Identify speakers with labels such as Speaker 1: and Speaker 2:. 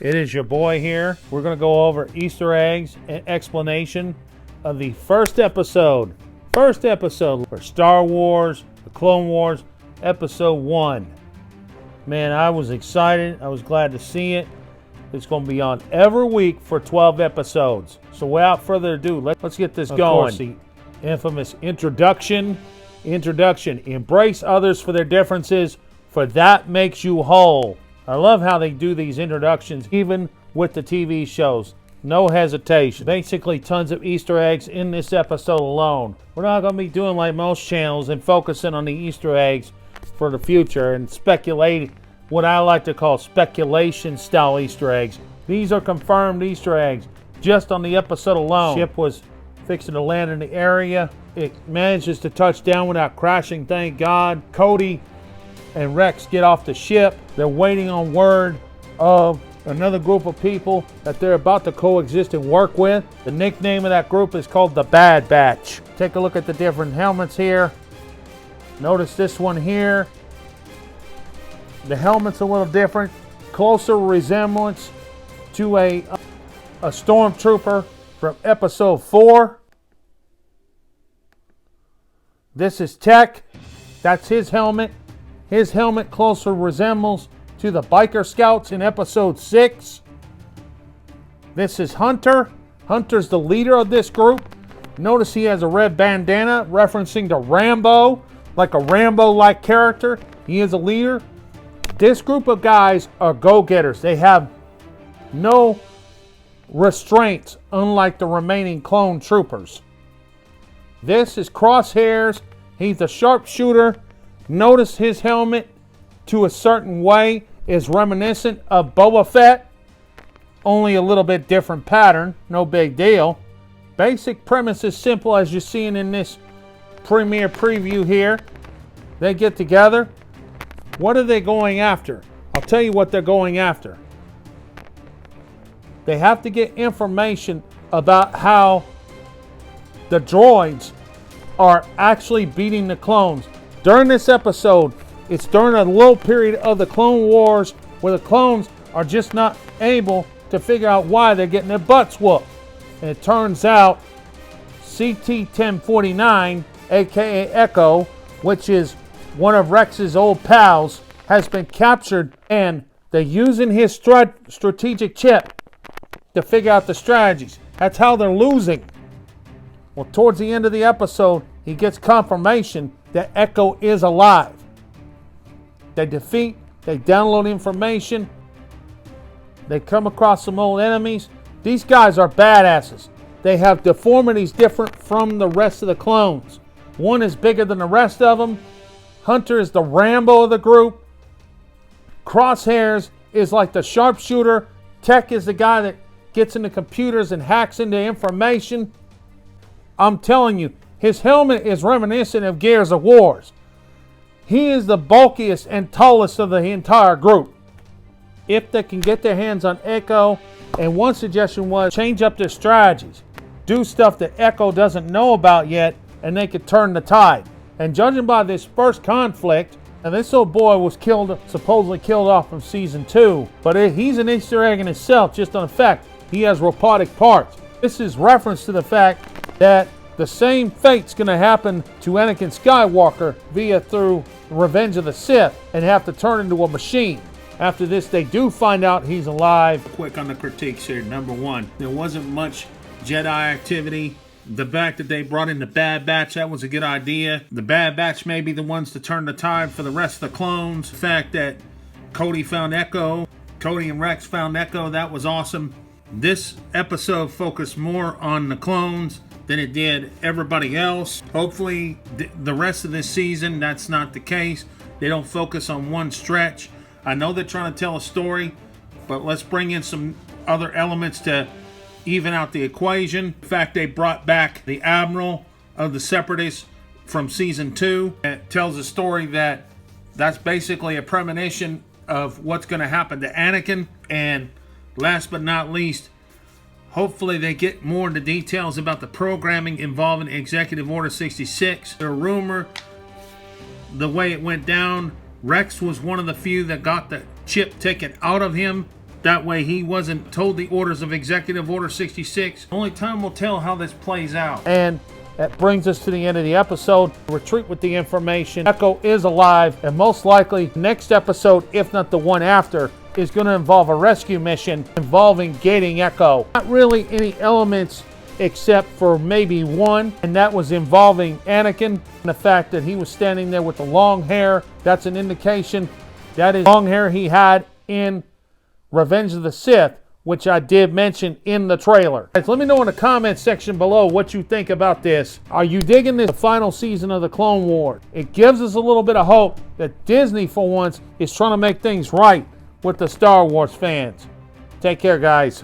Speaker 1: It is your boy here. We're going to go over Easter eggs and explanation of the first episode for Star Wars, the Clone Wars, episode 1. Man, I was excited. I was glad to see it. It's going to be on every week for 12 episodes. So without further ado, let's get this going. Of course, the infamous introduction. Embrace others for their differences, for that makes you whole. I love how they do these introductions, even with the TV shows. No hesitation. Basically, tons of Easter eggs in this episode alone. We're not going to be doing like most channels and focusing on the Easter eggs for the future and speculating, what I like to call speculation-style Easter eggs. These are confirmed Easter eggs just on the episode alone. The ship was fixing to land in the area. It manages to touch down without crashing, thank God. Cody and Rex get off the ship. They're waiting on word of another group of people that they're about to coexist and work with. The nickname of that group is called the Bad Batch. Take a look at the different helmets here. Notice this one here. The helmet's a little different. Closer resemblance to a stormtrooper from episode 4. This is Tech. That's his helmet. His helmet closer resembles to the Biker Scouts in episode 6. This is Hunter. Hunter's the leader of this group. Notice he has a red bandana referencing to Rambo, like a Rambo-like character. He is a leader. This group of guys are go-getters. They have no restraints, unlike the remaining clone troopers. This is Crosshairs. He's a sharpshooter. Notice his helmet, to a certain way, is reminiscent of Boba Fett. Only a little bit different pattern. No big deal. Basic premise is simple, as you're seeing in this premiere preview here. They get together. What are they going after? I'll tell you what they're going after. They have to get information about how the droids are actually beating the clones. During this episode, it's during a low period of the Clone Wars where the clones are just not able to figure out why they're getting their butts whooped. And it turns out CT-1049, a.k.a. Echo, which is one of Rex's old pals, has been captured, and they're using his strategic chip to figure out the strategies. That's how they're losing. Well, towards the end of the episode, he gets confirmation that Echo is alive. They defeat, they download information, they come across some old enemies. These guys are badasses. They have deformities different from the rest of the clones. One is bigger than the rest of them. Hunter is the Rambo of the group. Crosshairs is like the sharpshooter. Tech is the guy that gets into computers and hacks into information. I'm telling you, his helmet is reminiscent of Gears of Wars. He is the bulkiest and tallest of the entire group. If they can get their hands on Echo, and one suggestion was change up their strategies. Do stuff that Echo doesn't know about yet, and they could turn the tide. And judging by this first conflict, and this old boy was supposedly killed off from season 2, but he's an Easter egg in itself, just on the fact he has robotic parts. This is reference to the fact that the same fate's going to happen to Anakin Skywalker through Revenge of the Sith, and have to turn into a machine. After this, they do find out he's alive. Quick on the critiques here. Number 1, there wasn't much Jedi activity. The fact that they brought in the Bad Batch, that was a good idea. The Bad Batch may be the ones to turn the tide for the rest of the clones. The fact that Cody and Rex found Echo, that was awesome. This episode focused more on the clones than it did everybody else. Hopefully the rest of this season, that's not the case. They don't focus on one stretch. I know they're trying to tell a story, but let's bring in some other elements to even out the equation. In fact, they brought back the Admiral of the Separatists from season 2. It tells a story that's basically a premonition of what's going to happen to Anakin. And last but not least, hopefully they get more into details about the programming involving Executive Order 66. The rumor, the way it went down, Rex was one of the few that got the chip taken out of him That way he wasn't told the orders of Executive Order 66. Only time will tell how this plays out. And that brings us to the end of the episode. Retreat with the information. Echo is alive, and most likely next episode, if not the one after, is going to involve a rescue mission involving getting Echo. Not really any elements except for maybe one, and that was involving Anakin, and the fact that he was standing there with the long hair. That's an indication that is long hair he had in Revenge of the Sith, which I did mention in the trailer. Guys, let me know in the comments section below what you think about this. Are you digging this final season of the Clone Wars? It gives us a little bit of hope that Disney, for once, is trying to make things right with the Star Wars fans. Take care, guys.